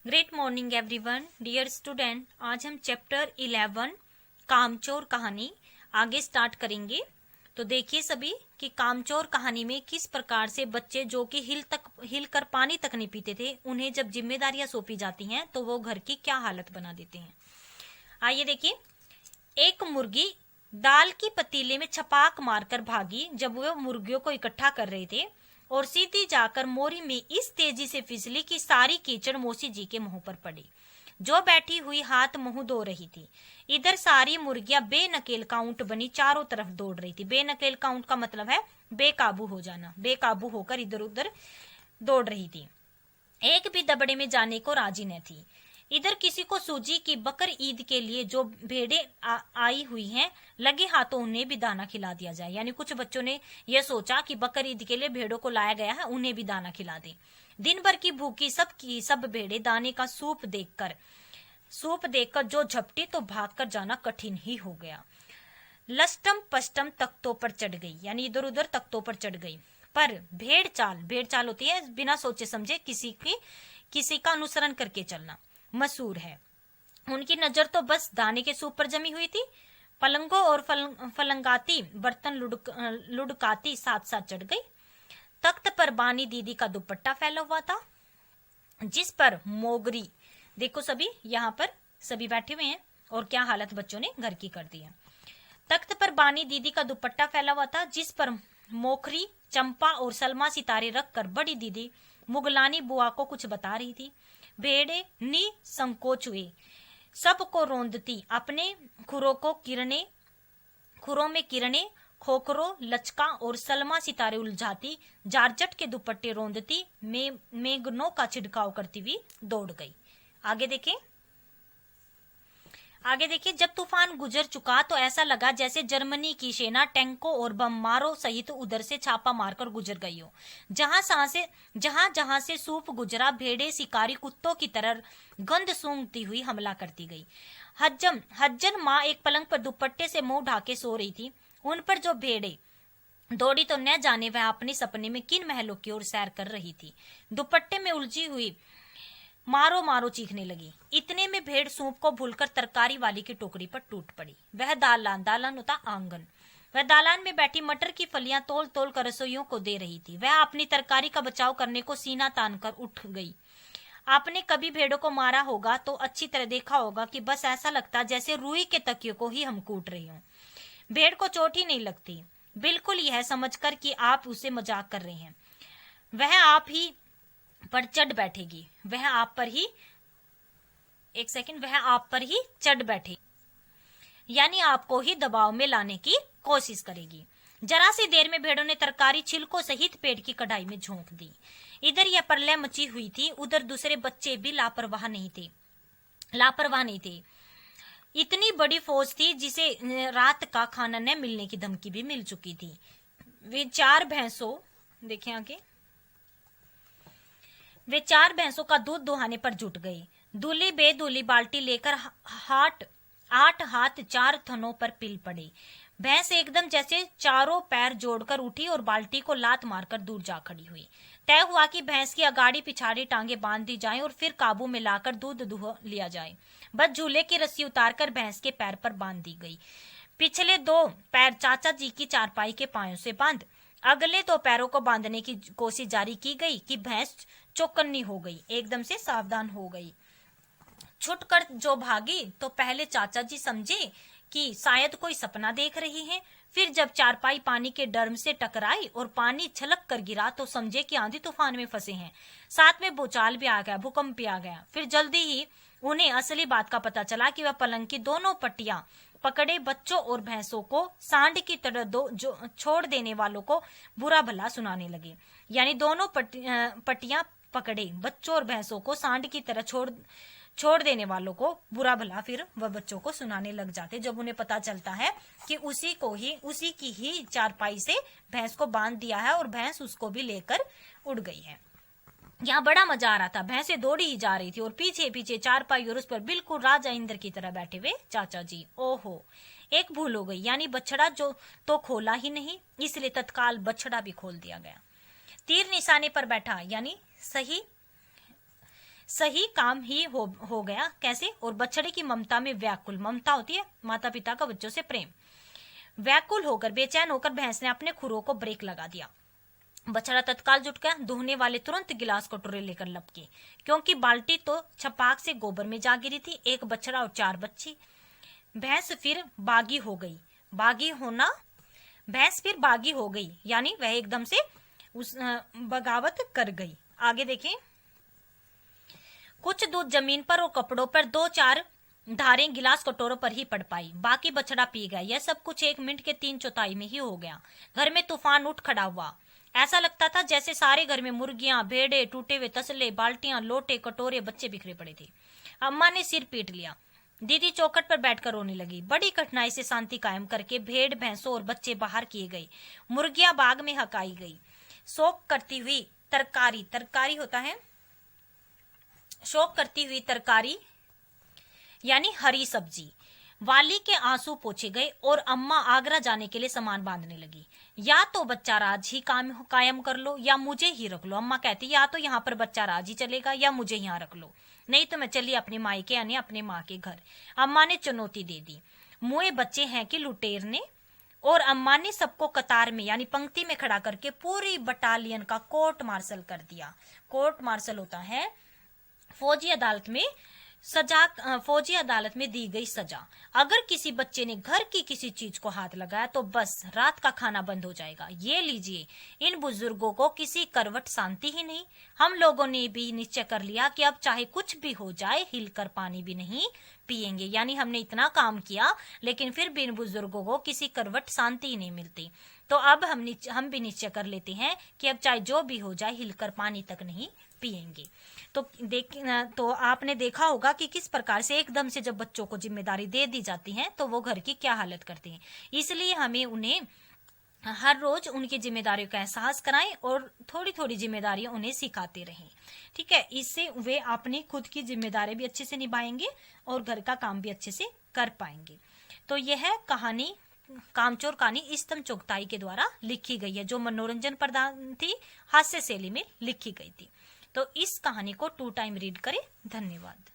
Great morning everyone, dear student. आज हम chapter 11 कामचोर कहानी आगे स्टार्ट करेंगे। तो देखिए सभी कि कामचोर कहानी में किस प्रकार से बच्चे जो कि हिल कर पानी तक नहीं पीते थे, उन्हें जब जिम्मेदारियां सौंपी जाती हैं तो वो घर की क्या हालत बना देते हैं। आइए देखिए। एक मुर्गी दाल की पतीले में छपाक मारकर भागी जब वो मुर्गियों को इकट्ठा कर रहे थे और सीधी जाकर मोरी में इस तेजी से फिसली कि सारी कीचड़ मौसी जी के मुंह पर पड़ी, जो बैठी हुई हाथ मुंह धो रही थी। इधर सारी मुर्गियां बेनकेल काउंट बनी चारों तरफ दौड़ रही थी। बेनकेल काउंट का मतलब है बेकाबू हो जाना, बेकाबू होकर इधर उधर दौड़ रही थी। एक भी दबड़े में जाने को राजी न थी। इधर किसी को सूझी कि बकर ईद के लिए जो भेड़े आई हुई हैं, लगे हाथों उन्हें भी दाना खिला दिया जाए। यानी कुछ बच्चों ने यह सोचा कि बकर ईद के लिए भेड़ों को लाया गया है, उन्हें भी दाना खिला दे। दिन भर की भूखी सब भेड़े दाने का सूप देखकर जो झपटी तो भागकर जाना कठिन ही हो गया। लष्टम पष्टम तख्तों पर चढ़ गई, यानी इधर उधर तख्तों पर चढ़ गई। पर भेड़ चाल होती है बिना सोचे समझे किसी का अनुसरण करके चलना मशहूर है। उनकी नजर तो बस दाने के सूप पर जमी हुई थी। पलंगों और फलंगाती बर्तन लुढ़काती साथ साथ चढ़ गई। तख्त पर बानी दीदी का दुपट्टा फैला हुआ था, जिस पर मोगरी, देखो सभी यहाँ पर सभी बैठे हुए हैं और क्या हालत बच्चों ने घर की कर दी है। तख्त पर बानी दीदी का दुपट्टा फैला हुआ था, जिस पर मोखरी, चंपा और सलमा सितारे रखकर बड़ी दीदी मुगलानी बुआ को कुछ बता रही थी। भेड़े निसंकोच हुए, सबको रोंदती, अपने खुरों में किरणें, खोखरों, लचका और सलमा सितारे उलझाती, जारजट के दुपट्टे रोंदती, मेघनों का छिड़काव करती हुई दौड़ गई। आगे देखिए। जब तूफान गुजर चुका तो ऐसा लगा जैसे जर्मनी की सेना टैंकों और बममारों सहित उधर से छापा मारकर गुजर गई हो। जहां से सूप गुजरा, भेड़े शिकारी कुत्तों की तरह गंध सूंघती हुई हमला करती गई। हज्जन माँ एक पलंग पर दुपट्टे से मुंह ढाके सो रही थी। उन पर जो भेड़े दौड़ी तो न जाने वह अपने सपने में किन महलों की ओर सैर कर रही थी। दुपट्टे में उलझी हुई मारो मारो चीखने लगी। इतने में भेड़ सूप को भूलकर तरकारी वाली की टोकरी पर टूट पड़ी। वह दालान होता आंगन। वह दालान में बैठी मटर की फलियां तोल तोल कर रसोइयों को दे रही थी। वह अपनी तरकारी का बचाव करने को सीना तान कर उठ गई। आपने कभी भेड़ों को मारा होगा तो अच्छी तरह देखा होगा कि बस ऐसा लगता जैसे रुई के तकियों को ही हम कूट रही हों। भेड़ को चोट ही नहीं लगती, बिल्कुल यह समझकर कि आप उसे मजाक कर रहे हैं। वह आप ही पर चढ़ बैठेगी। वह आप पर ही चढ़ बैठेगी, यानी आपको ही दबाव में लाने की कोशिश करेगी। जरा सी देर में भेड़ों ने तरकारी छिलकों सहित पेट की कढ़ाई में झोंक दी। इधर यह प्रलय मची हुई थी, उधर दूसरे बच्चे भी लापरवाह नहीं थे। इतनी बड़ी फौज थी जिसे रात का खाना न मिलने की धमकी भी मिल चुकी थी। वे चार भैंसों का दूध दुहाने पर जुट गई। दूली बेदूली बाल्टी लेकर 8 हाथ 4 थनों पर पिल पड़े। भैंस एकदम जैसे चारों पैर जोड़कर उठी और बाल्टी को लात मारकर दूर जा खड़ी हुई। तय हुआ कि भैंस की अगाड़ी पिछाड़ी टांगे बांध दी जाएं और फिर काबू में लाकर दूध दुह लिया जाए। बस झूले की रस्सी उतारकर भैंस के पैर पर बांध दी गई। पिछले 2 पैर चाचा जी की चारपाई के पायों से बांध, अगले 2 पैरों को बांधने की कोशिश जारी की गई कि भैंस चौकन्नी हो गई, एकदम से सावधान हो गई। छुटकर जो भागी तो पहले चाचा जी समझे कि शायद कोई सपना देख रही हैं। फिर जब चारपाई पानी के डर्म से टकराई और पानी छलक कर गिरा तो समझे कि आंधी तूफान में फंसे हैं। साथ में भूचाल भी आ गया, भूकंप भी आ गया। फिर जल्दी ही उन्हें असली बात का पता चला कि वह पलंग की दोनों पट्टियां पकड़े बच्चों और भैंसों को सांड की तरह छोड़ देने वालों को बुरा भला सुनाने लगे। यानी दोनों पट्टियां पकड़े बच्चों और भैंसों को सांड की तरह छोड़ देने वालों को बुरा भला फिर वह बच्चों को सुनाने लग जाते, जब उन्हें पता चलता है कि उसी की ही चारपाई से भैंस को बांध दिया है और भैंस उसको भी लेकर उड़ गई है। यहाँ बड़ा मजा आ रहा था। भैंसें दौड़ी ही जा रही थी और पीछे पीछे चारपाई और उस पर बिल्कुल राजा इंद्र की तरह बैठे हुए चाचा जी। ओहो, एक भूल हो गई, यानी बछड़ा जो तो खोला ही नहीं, इसलिए तत्काल बछड़ा भी खोल दिया गया। तीर निशाने पर बैठा, यानी सही काम ही हो गया। कैसे? और बछड़े की ममता में व्याकुल, ममता होती है माता पिता का बच्चों से प्रेम, व्याकुल होकर बेचैन होकर भैंस ने अपने खुरों को ब्रेक लगा दिया। बछड़ा तत्काल जुट गया। दूहने वाले तुरंत गिलास कटोरे लेकर लपके, क्योंकि बाल्टी तो छपाक से गोबर में जा गिरी थी। एक बछड़ा और 4 बच्ची। भैंस फिर बागी हो गई। भैंस फिर बागी हो गई, यानी वह एकदम से उस बगावत कर गई। आगे देखें। कुछ दूध जमीन पर और कपड़ों पर 2-4 धारें गिलास कटोरों पर ही पड़ पाई। बाकी बछड़ा पी गया। यह सब कुछ 1 मिनट के 3/4 में ही हो गया। घर में तूफान उठ खड़ा हुआ। ऐसा लगता था जैसे सारे घर में मुर्गियां, भेड़े, टूटे हुए तसले, बाल्टियां, लोटे, कटोरे, बच्चे बिखरे पड़े थे। अम्मा ने सिर पीट लिया। दीदी चौखट पर बैठकर रोने लगी। बड़ी कठिनाई से शांति कायम करके भेड़, भैंसों और बच्चे बाहर किए गए। मुर्गियां बाग में हकाई गई। शोक करती हुई तरकारी होता है, शोक करती हुई तरकारी यानी हरी सब्जी। वाली के आंसू पोछे गए और अम्मा आगरा जाने के लिए सामान बांधने लगी। या तो बच्चा राज ही कायम कर लो या मुझे ही रख लो। अम्मा कहती या तो यहाँ पर बच्चा राज ही चलेगा या मुझे यहाँ रख लो, नहीं तो मैं चली अपने मायके यानी अपने माँ के घर। अम्मा ने चुनौती दे दी। मुए बच्चे हैं कि लुटेर ने। और अम्मा ने सबको कतार में यानी पंक्ति में खड़ा करके पूरी बटालियन का कोर्ट मार्शल कर दिया। कोर्ट मार्शल होता है फौजी अदालत में दी गई सजा। अगर किसी बच्चे ने घर की किसी चीज को हाथ लगाया तो बस रात का खाना बंद हो जाएगा। ये लीजिए, इन बुजुर्गों को किसी करवट शांति ही नहीं। हम लोगों ने भी निश्चय कर लिया कि अब चाहे कुछ भी हो जाए हिलकर पानी भी नहीं पिएंगे। यानी हमने इतना काम किया लेकिन फिर भी इन बुजुर्गों को किसी करवट शांति ही नहीं मिलती। तो अब हम भी निश्चय कर लेते हैं कि अब चाहे जो भी हो जाए हिलकर पानी तक नहीं पिएंगे। तो आपने देखा होगा कि किस प्रकार से एकदम से जब बच्चों को जिम्मेदारी दे दी जाती है तो वो घर की क्या हालत करते हैं। इसलिए हमें उन्हें हर रोज उनकी जिम्मेदारियों का एहसास कराएं और थोड़ी थोड़ी जिम्मेदारियां उन्हें सिखाते रहें। ठीक है, इससे वे अपनी खुद की जिम्मेदारी भी अच्छे से निभाएंगे और घर का काम भी अच्छे से कर पाएंगे। तो यह कहानी कामचोर कहानी स्तंभ चुगताई के द्वारा लिखी गई है, जो मनोरंजन प्रधान थी, हास्य शैली में लिखी गई थी। तो इस कहानी को 2 टाइम रीड करें। धन्यवाद।